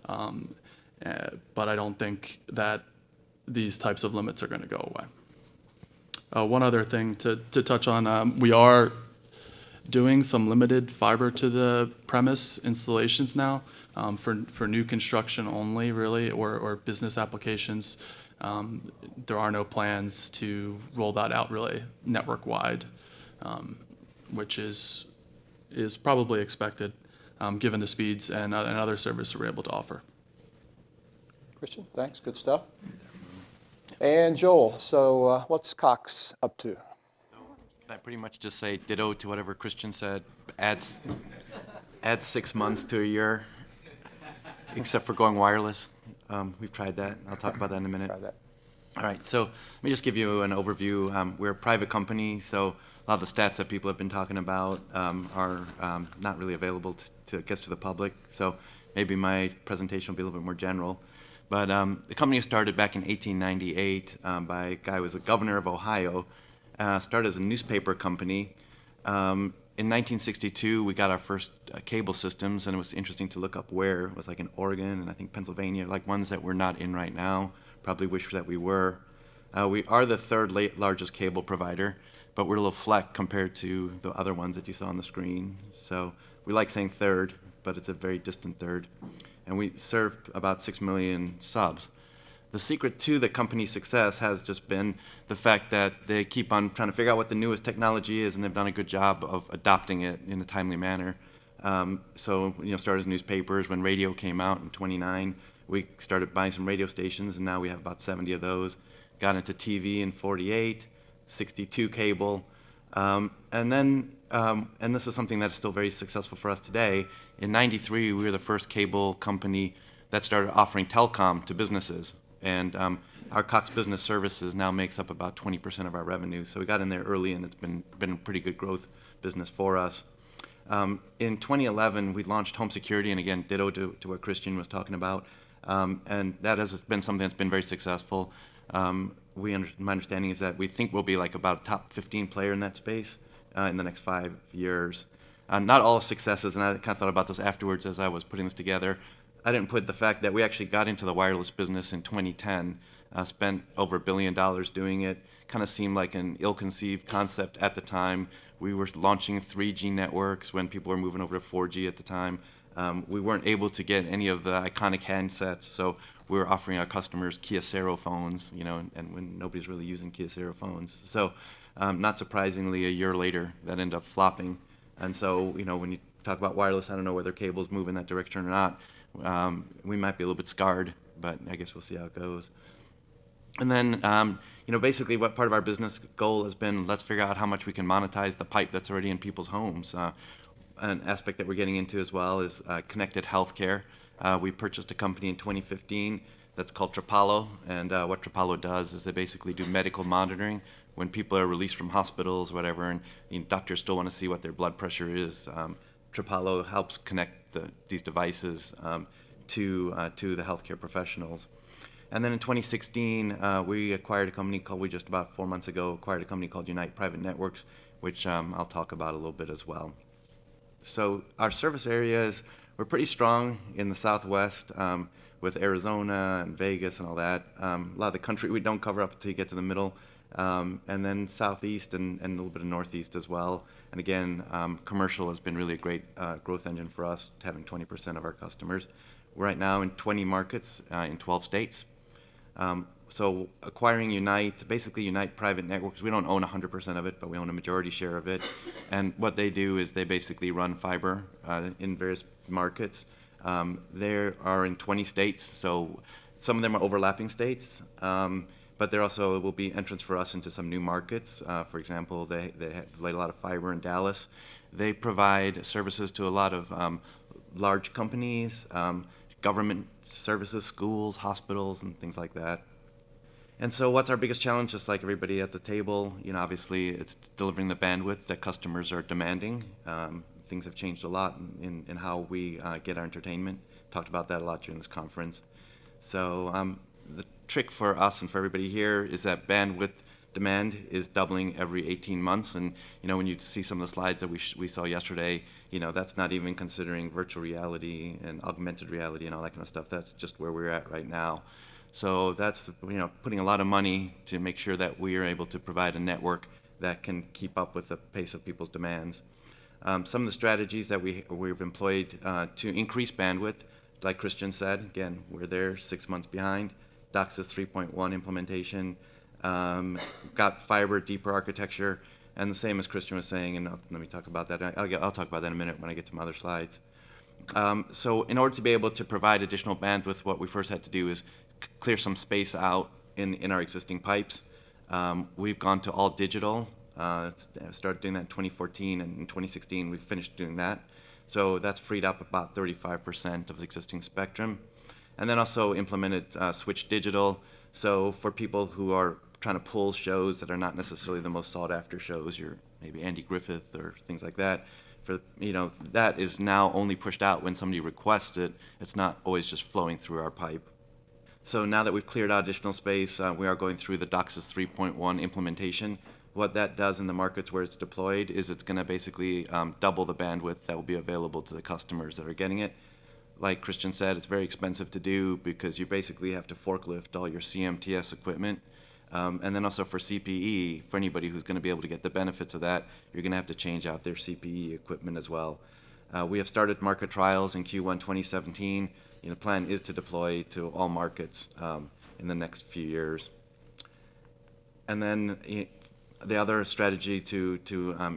But I don't think that these types of limits are going to go away. One other thing to touch on, we are doing some limited fiber to the premise installations now for new construction only, really, or business applications. There are no plans to roll that out really network wide, which is probably expected given the speeds and other services we're able to offer. Christian, thanks. Good stuff. And Joel, so what's Cox up to? Can I pretty much just say ditto to whatever Christian said? Adds 6 months to a year, except for going wireless. We've tried that. I'll talk about that in a minute. Try that. All right, so let me just give you an overview. We're a private company, so a lot of the stats that people have been talking about are not really available to the public. So maybe my presentation will be a little bit more general. But the company was started back in 1898 by a guy who was the governor of Ohio. Started as a newspaper company. In 1962, we got our first cable systems, and it was interesting to look up where. It was like in Oregon and I think Pennsylvania, like ones that we're not in right now. Probably wish that we were. We are the third largest cable provider, but we're a little fleck compared to the other ones that you saw on the screen. So we like saying third, but it's a very distant third. And we serve about 6 million subs. The secret to the company's success has just been the fact that they keep on trying to figure out what the newest technology is, and they've done a good job of adopting it in a timely manner. So, started as newspapers. When radio came out in '29, we started buying some radio stations, and now we have about 70 of those. Got into TV in '48, 62 cable, and this is something that is still very successful for us today. In '93, we were the first cable company that started offering telecom to businesses. And our Cox Business Services now makes up about 20% of our revenue. So we got in there early, and it's been a pretty good growth business for us. In 2011, we launched home security, and again, ditto to what Christian was talking about. And that has been something that's been very successful. My understanding is that we think we'll be like about a top 15 player in that space in the next 5 years. Not all successes, and I kind of thought about this afterwards as I was putting this together. I didn't put the fact that we actually got into the wireless business in 2010, spent over $1 billion doing it. Kind of seemed like an ill-conceived concept at the time. We were launching 3G networks when people were moving over to 4G at the time. We weren't able to get any of the iconic handsets, so we were offering our customers Kyocera phones, and when nobody's really using Kyocera phones. So not surprisingly, a year later, that ended up flopping. And so, when you talk about wireless, I don't know whether cable's move in that direction or not. We might be a little bit scarred, but I guess we'll see how it goes. And then, basically what part of our business goal has been, let's figure out how much we can monetize the pipe that's already in people's homes. An aspect that we're getting into as well is connected healthcare. We purchased a company in 2015 that's called Trapalo, and what Trapalo does is they basically do medical monitoring when people are released from hospitals or whatever, and doctors still want to see what their blood pressure is. Trapalo helps connect these devices to the healthcare professionals. And then in 2016, we acquired a company called, we just about 4 months ago, acquired a company called Unite Private Networks, which I'll talk about a little bit as well. So our service areas, we're pretty strong in the Southwest with Arizona and Vegas and all that. A lot of the country we don't cover up until you get to the middle. And then Southeast and a little bit of Northeast as well. And again, commercial has been really a great growth engine for us, having 20% of our customers. We're right now in 20 markets in 12 states. So acquiring Unite, basically Unite Private Networks, we don't own 100% of it, but we own a majority share of it. And what they do is they basically run fiber in various markets. They are in 20 states, so some of them are overlapping states, but there also will be entrance for us into some new markets. For example, they have laid a lot of fiber in Dallas. They provide services to a lot of large companies, government services, schools, hospitals, and things like that. And so what's our biggest challenge, just like everybody at the table? Obviously it's delivering the bandwidth that customers are demanding. Things have changed a lot in how we get our entertainment. Talked about that a lot during this conference. So the trick for us and for everybody here is that bandwidth demand is doubling every 18 months. And when you see some of the slides that we saw yesterday, that's not even considering virtual reality and augmented reality and all that kind of stuff. That's just where we're at right now. So that's putting a lot of money to make sure that we are able to provide a network that can keep up with the pace of people's demands. Some of the strategies that we've employed to increase bandwidth, like Christian said, again, we're there 6 months behind. DOCSIS 3.1 implementation, got fiber, deeper architecture, and the same as Christian was saying, and let me talk about that. I'll talk about that in a minute when I get to my other slides. So in order to be able to provide additional bandwidth, what we first had to do is clear some space out in our existing pipes. We've gone to all digital. Started doing that in 2014, and in 2016 we finished doing that. So that's freed up about 35% of the existing spectrum. And then also implemented switch digital. So for people who are trying to pull shows that are not necessarily the most sought after shows, maybe Andy Griffith or things like that, that is now only pushed out when somebody requests it. It's not always just flowing through our pipe. So now that we've cleared out additional space, we are going through the DOCSIS 3.1 implementation. What that does in the markets where it's deployed is it's going to basically double the bandwidth that will be available to the customers that are getting it. Like Christian said, it's very expensive to do because you basically have to forklift all your CMTS equipment. And then also for CPE, for anybody who's going to be able to get the benefits of that, you're going to have to change out their CPE equipment as well. We have started market trials in Q1 2017. The plan is to deploy to all markets in the next few years. And then the other strategy to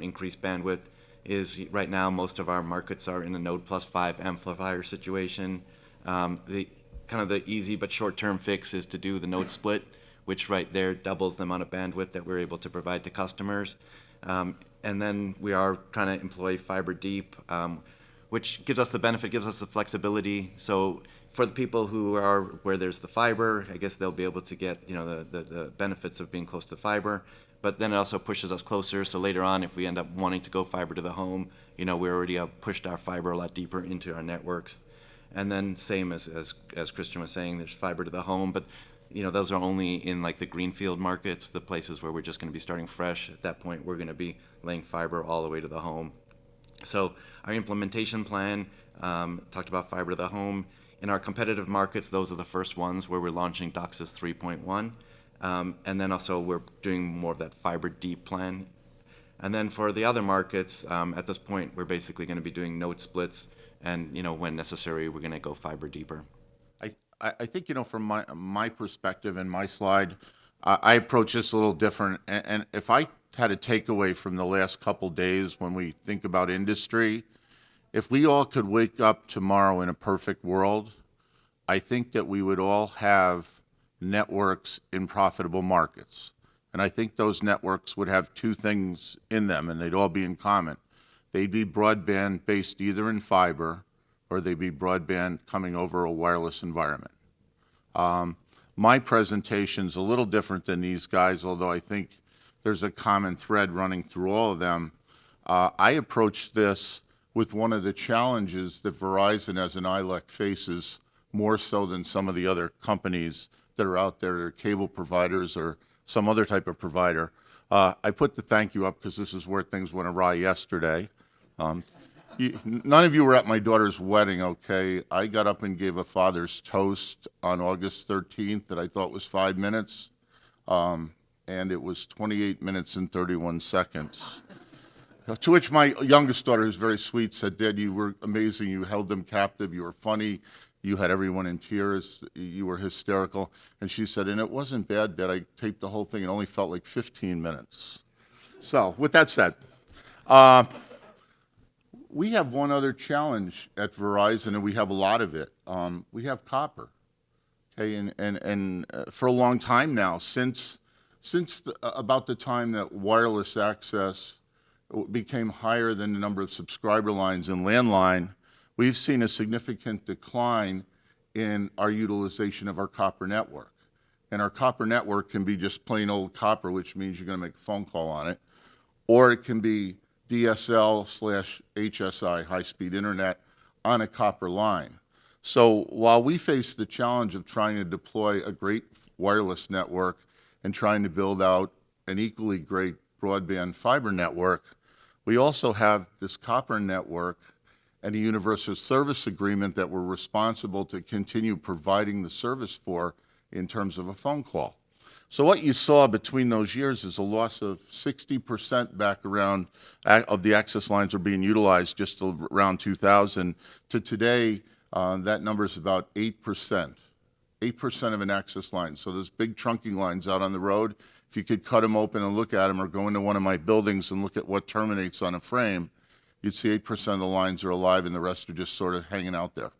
increase bandwidth is right now most of our markets are in a node plus 5 amplifier situation. The kind of the easy but short-term fix is to do the node split, which right there doubles the amount of bandwidth that we're able to provide to customers. And then we are trying to employ fiber deep, which gives us the benefit, gives us the flexibility. So for the people who are where there's the fiber, I guess they'll be able to get the benefits of being close to the fiber. But then it also pushes us closer. So later on, if we end up wanting to go fiber to the home, we already pushed our fiber a lot deeper into our networks. And then same as Christian was saying, there's fiber to the home, but those are only in like the greenfield markets, the places where we're just going to be starting fresh. At that point, we're going to be laying fiber all the way to the home. So our implementation plan talked about fiber to the home. In our competitive markets, those are the first ones where we're launching DOCSIS 3.1. And then also we're doing more of that fiber deep plan. And then for the other markets, at this point, we're basically going to be doing node splits, and when necessary, we're going to go fiber deeper. I think, from my perspective and my slide, I approach this a little different. And if I had a takeaway from the last couple days when we think about industry, if we all could wake up tomorrow in a perfect world, I think that we would all have networks in profitable markets. And I think those networks would have two things in them, and they'd all be in common. They'd be broadband based either in fiber or they'd be broadband coming over a wireless environment. My presentation's a little different than these guys, although I think there's a common thread running through all of them. I approach this with one of the challenges that Verizon as an ILEC faces more so than some of the other companies that are out there, that are cable providers or some other type of provider. I put the thank you up because this is where things went awry yesterday. None of you were at my daughter's wedding, okay? I got up and gave a father's toast on August 13th that I thought was 5 minutes, and it was 28 minutes and 31 seconds. To which my youngest daughter, who's very sweet, said, "Dad, you were amazing. You held them captive. You were funny. You had everyone in tears. You were hysterical." And she said, "And it wasn't bad, Dad. I taped the whole thing. It only felt like 15 minutes. So with that said, we have one other challenge at Verizon, and we have a lot of it. We have copper. Okay, and for a long time now, since about the time that wireless access became higher than the number of subscriber lines in landline, we've seen a significant decline in our utilization of our copper network. And our copper network can be just plain old copper, which means you're going to make a phone call on it, or it can be DSL/HSI, high-speed internet, on a copper line. So while we face the challenge of trying to deploy a great wireless network and trying to build out an equally great broadband fiber network, we also have this copper network and a universal service agreement that we're responsible to continue providing the service for in terms of a phone call. So what you saw between those years is a loss of 60% back around of the access lines are being utilized just around 2000 to today. That number is about 8%. 8% of an access line. So those big trunking lines out on the road, if you could cut them open and look at them, or go into one of my buildings and look at what terminates on a frame, you'd see 8% of the lines are alive and the rest are just sort of hanging out there.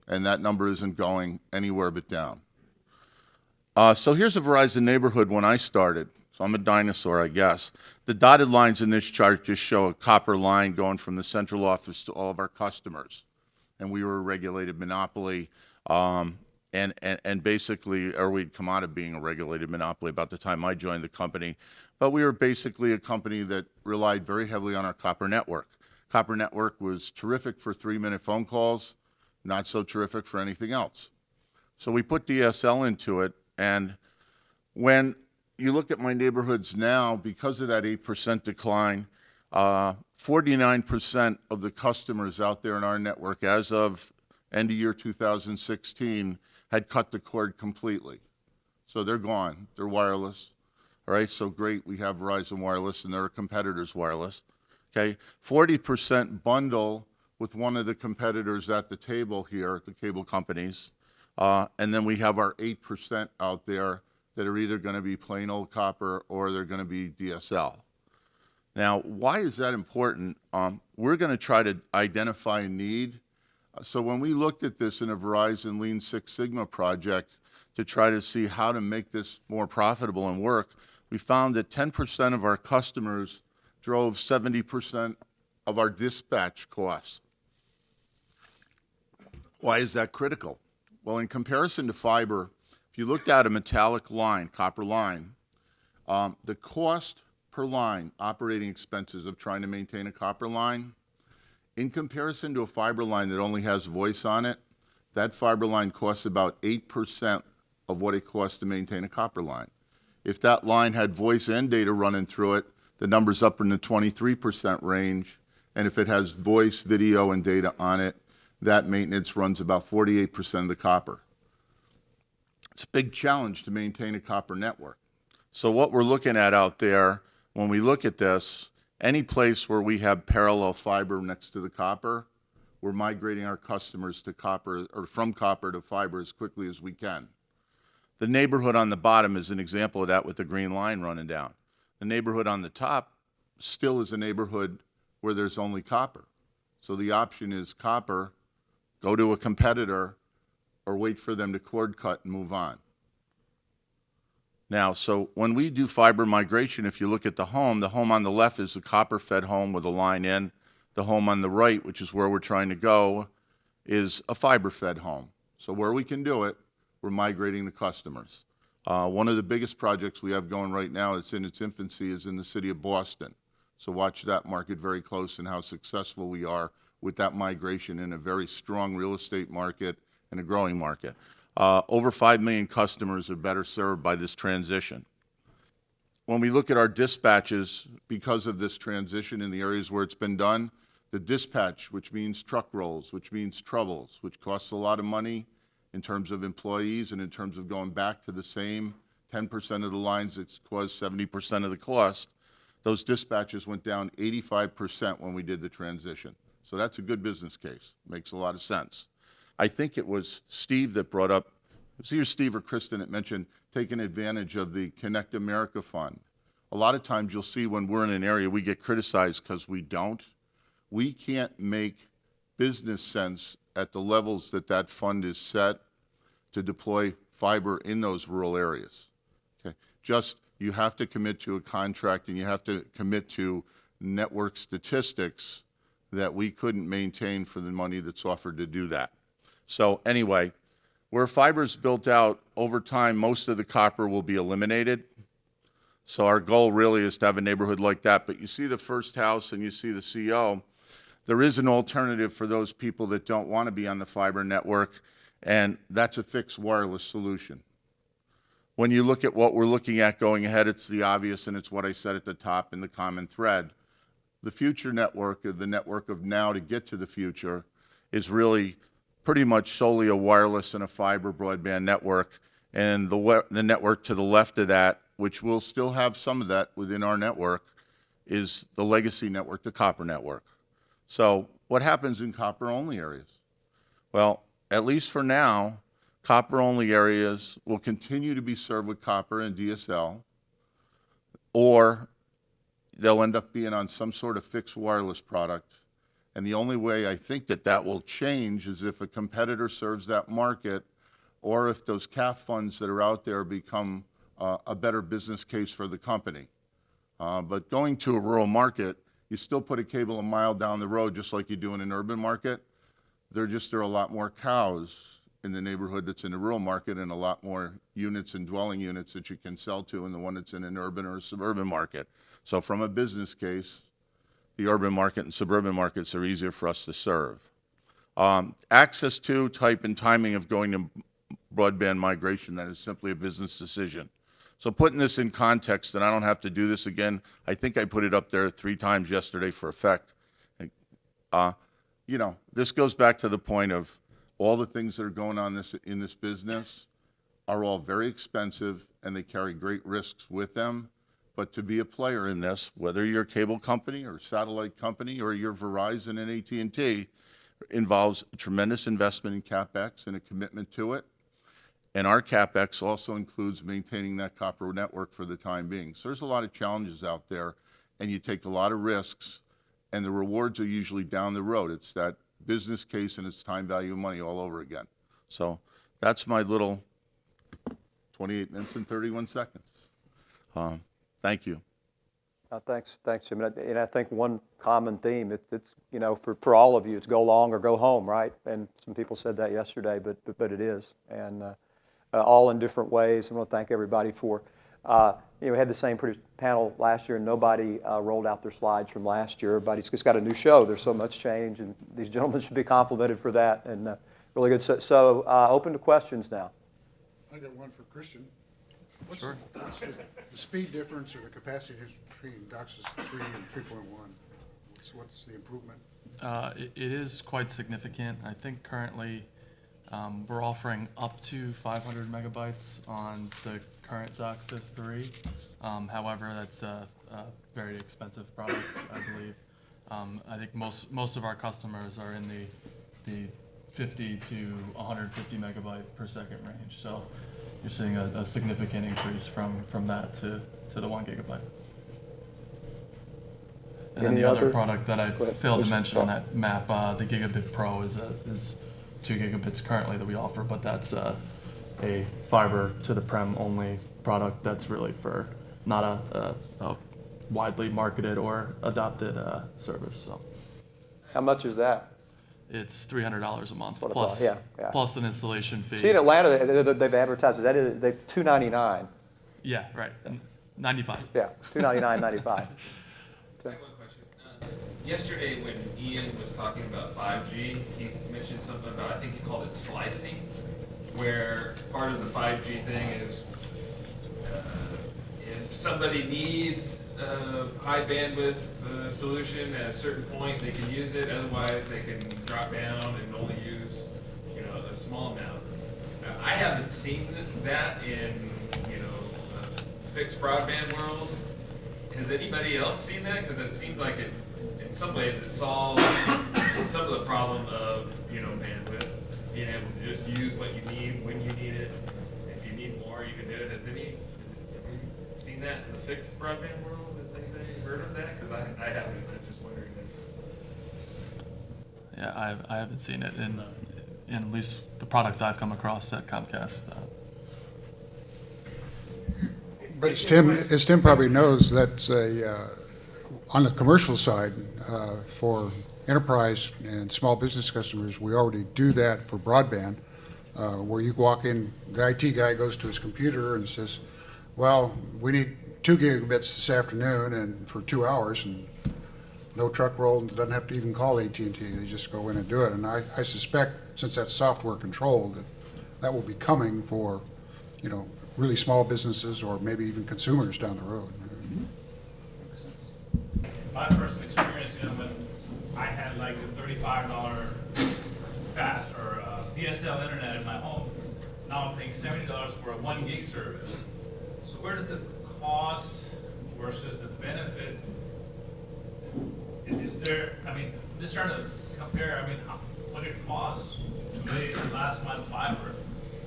And that number isn't going anywhere but down. So here's a Verizon neighborhood when I started. So I'm a dinosaur, I guess. The dotted lines in this chart just show a copper line going from the central office to all of our customers. And we were a regulated monopoly. And basically, or we'd come out of being a regulated monopoly about the time I joined the company. But we were basically a company that relied very heavily on our copper network. Copper network was terrific for 3-minute phone calls, not so terrific for anything else. So we put DSL into it, and when you look at my neighborhoods now, because of that 8% decline, 49% of the customers out there in our network as of end of year 2016 had cut the cord completely. So they're gone. They're wireless. All right, so great. We have Verizon Wireless, and they're a competitor's wireless. Okay, 40% bundle with one of the competitors at the table here, the cable companies. And then we have our 8% out there that are either going to be plain old copper or they're going to be DSL. Now, why is that important? We're going to try to identify a need. So when we looked at this in a Verizon Lean Six Sigma project to try to see how to make this more profitable and work, we found that 10% of our customers drove 70% of our dispatch costs. Why is that critical? Well, in comparison to fiber, if you looked at a metallic line, copper line, the cost per line, operating expenses of trying to maintain a copper line, in comparison to a fiber line that only has voice on it, that fiber line costs about 8% of what it costs to maintain a copper line. If that line had voice and data running through it, the number's up in the 23% range. And if it has voice, video, and data on it, that maintenance runs about 48% of the copper. It's a big challenge to maintain a copper network. So what we're looking at out there, when we look at this, any place where we have parallel fiber next to the copper, we're migrating our customers to copper, or from copper to fiber as quickly as we can. The neighborhood on the bottom is an example of that with the green line running down. The neighborhood on the top still is a neighborhood where there's only copper. So the option is copper, go to a competitor, or wait for them to cord cut and move on. Now, so when we do fiber migration, if you look at the home on the left is a copper-fed home with a line in. The home on the right, which is where we're trying to go, is a fiber-fed home. So where we can do it, we're migrating the customers. One of the biggest projects we have going right now, it's in its infancy, is in the city of Boston. So watch that market very close and how successful we are with that migration in a very strong real estate market and a growing market. Over 5 million customers are better served by this transition. When we look at our dispatches, because of this transition in the areas where it's been done, the dispatch, which means truck rolls, which means troubles, which costs a lot of money in terms of employees and in terms of going back to the same 10% of the lines that's caused 70% of the cost, those dispatches went down 85% when we did the transition. So that's a good business case. Makes a lot of sense. I think it was Steve that brought up, it was either Steve or Kristen that mentioned taking advantage of the Connect America Fund. A lot of times you'll see when we're in an area, we get criticized because we don't. We can't make business sense at the levels that that fund is set to deploy fiber in those rural areas. Okay? Just, you have to commit to a contract and you have to commit to network statistics that we couldn't maintain for the money that's offered to do that. So anyway, where fiber's built out, over time, most of the copper will be eliminated. So our goal really is to have a neighborhood like that. But you see the first house and you see the CO, there is an alternative for those people that don't want to be on the fiber network, and that's a fixed wireless solution. When you look at what we're looking at going ahead, it's the obvious, and it's what I said at the top in the common thread. The future network, or the network of now to get to the future, is really pretty much solely a wireless and a fiber broadband network. And the network to the left of that, which will still have some of that within our network, is the legacy network, the copper network. So what happens in copper-only areas? Well, at least for now, copper-only areas will continue to be served with copper and DSL, or they'll end up being on some sort of fixed wireless product. And the only way I think that that will change is if a competitor serves that market, or if those CAF funds that are out there become a better business case for the company. But going to a rural market, you still put a cable a mile down the road just like you do in an urban market. There are a lot more cows in the neighborhood that's in a rural market, and a lot more units and dwelling units that you can sell to in the one that's in an urban or a suburban market. So from a business case, the urban market and suburban markets are easier for us to serve. Access to, type, and timing of going to broadband migration, that is simply a business decision. So putting this in context, and I don't have to do this again, I think I put it up there 3 times yesterday for effect. You know, this goes back to the point of all the things that are going on in this business are all very expensive, and they carry great risks with them. But to be a player in this, whether you're a cable company or a satellite company or you're Verizon and AT&T, involves a tremendous investment in CapEx and a commitment to it. And our CapEx also includes maintaining that copper network for the time being. So there's a lot of challenges out there, and you take a lot of risks, and the rewards are usually down the road. It's that business case and it's time value of money all over again. So that's my little 28 minutes and 31 seconds. Thank you. Thanks, Jim. And I think one common theme, it's you know, for all of you, it's go long or go home, right? And some people said that yesterday, but it is, and all in different ways. I want to thank everybody for, you know, we had the same panel last year, and nobody rolled out their slides from last year. Everybody's just got a new show. There's so much change, and these gentlemen should be complimented for that, and really good. So open to questions now. I got one for Christian. What's Sure. What's the speed difference or the capacity difference between DOCSIS 3 and 3.1? What's the improvement? It is quite significant. I think currently we're offering up to 500 megabytes on the current DOCSIS 3. However, that's a very expensive product, I believe. I think most of our customers are in the 50 to 150 megabyte per second range. So you're seeing a significant increase from that to the 1 gigabyte. And then the other product that I failed to mention on that map, the Gigabit Pro, is 2 gigabits currently that we offer, but that's a fiber to the prem only product that's really for not a widely marketed or adopted service. So, How much is that? it's $300 a month What plus about- yeah. plus an installation fee. See, in Atlanta, they've advertised that they're $299. Yeah, right. 95. Yeah, $299.95. I have one question. Yesterday, when Ian was talking about 5G, he mentioned something about, I think he called it slicing, where part of the 5G thing is if somebody needs a high bandwidth solution at a certain point, they can use it. Otherwise, they can drop down and only use, a small amount. I haven't seen that in, fixed broadband world. Has anybody else seen that? Because it seems like it, in some ways, it solves some of the problem of, bandwidth, being able to just use what you need when you need it. If you need more, you can do it. Have you seen that in the fixed broadband world? Has anybody heard of that? Because I haven't. I'm just wondering if... Yeah, I haven't seen it in at least the products I've come across at Comcast. But as Tim probably knows, that's on the commercial side, for enterprise and small business customers, we already do that for broadband, where you walk in, the IT guy goes to his computer and says, well, we need 2 gigabits this afternoon and for 2 hours, and no truck roll, and doesn't have to even call AT&T. They just go in and do it. And I suspect, since that's software controlled, that will be coming for, really small businesses or maybe even consumers down the road. My personal experience, when I had like the $35 fast or DSL internet in my home, now I'm paying $70 for a 1 gig service. So where does the cost versus the benefit, is there, I'm just trying to compare, what it costs to lay the last mile fiber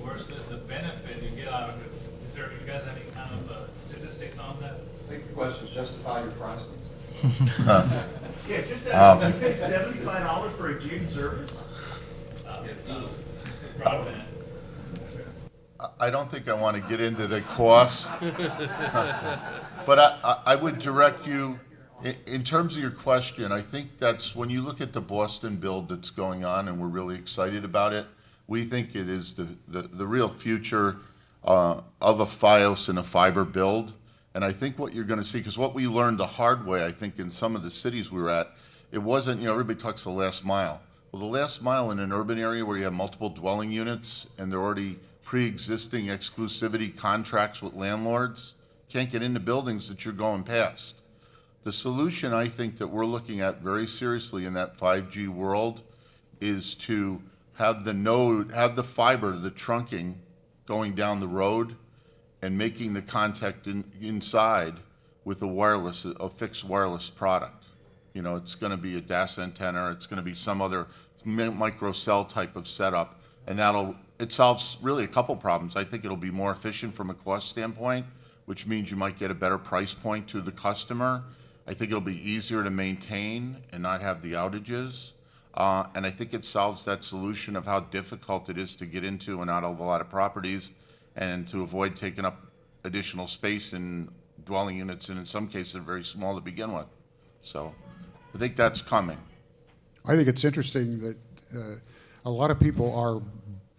versus the benefit you get out of it. Is there, you guys have any kind of statistics on that? I think the question is justify your pricing. Yeah, just that, you pay $75 for a gig service? Broadband. I don't think I want to get into the costs, but I would direct you, in terms of your question, I think that's, when you look at the Boston build that's going on, and we're really excited about it, we think it is the real future of a Fios and a fiber build. And I think what you're going to see, because what we learned the hard way, I think, in some of the cities we were at, it wasn't, everybody talks the last mile. Well, the last mile in an urban area where you have multiple dwelling units and they're already pre-existing exclusivity contracts with landlords, can't get into buildings that you're going past. The solution, I think, that we're looking at very seriously in that 5G world is to have the fiber, the trunking going down the road and making the contact inside with a fixed wireless product. It's going to be a DAS antenna, it's going to be some other micro cell type of setup, and it solves really a couple problems. I think it'll be more efficient from a cost standpoint, which means you might get a better price point to the customer. I think it'll be easier to maintain and not have the outages. And I think it solves that solution of how difficult it is to get into and out of a lot of properties, and to avoid taking up additional space in dwelling units, and in some cases are very small to begin with. So I think that's coming. I think it's interesting that a lot of people are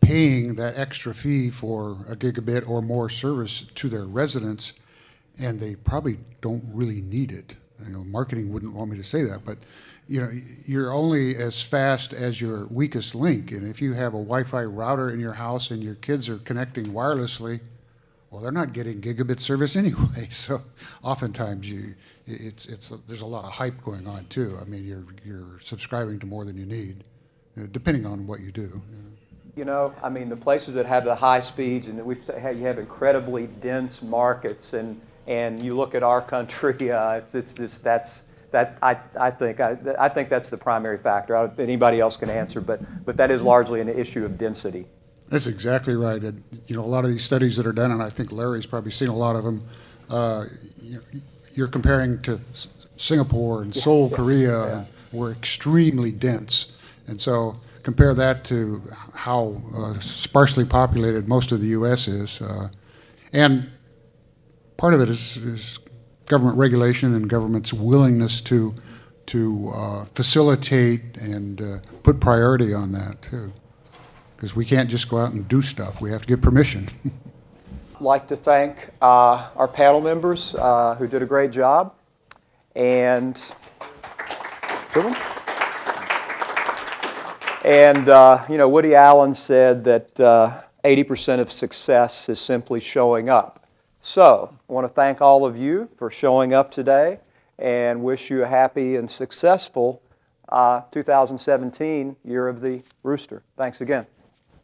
paying that extra fee for a gigabit or more service to their residents, and they probably don't really need it. Marketing wouldn't want me to say that, but you're only as fast as your weakest link. And if you have a Wi-Fi router in your house and your kids are connecting wirelessly, well, they're not getting gigabit service anyway. So oftentimes there's a lot of hype going on too. You're subscribing to more than you need, depending on what you do. The places that have the high speeds, and you have incredibly dense markets, and you look at our country, it's just I think that's the primary factor. Anybody else can answer, but that is largely an issue of density. That's exactly right. And, a lot of these studies that are done, and I think Larry's probably seen a lot of them, you're comparing to Singapore and Seoul, Korea, and we're extremely dense. And so compare that to how sparsely populated most of the U.S. is. And part of it is government regulation and government's willingness to facilitate and put priority on that too, because we can't just go out and do stuff. We have to get permission. I'd like to thank our panel members who did a great job, and Woody Allen said that 80% of success is simply showing up. So I want to thank all of you for showing up today and wish you a happy and successful 2017 Year of the Rooster. Thanks again.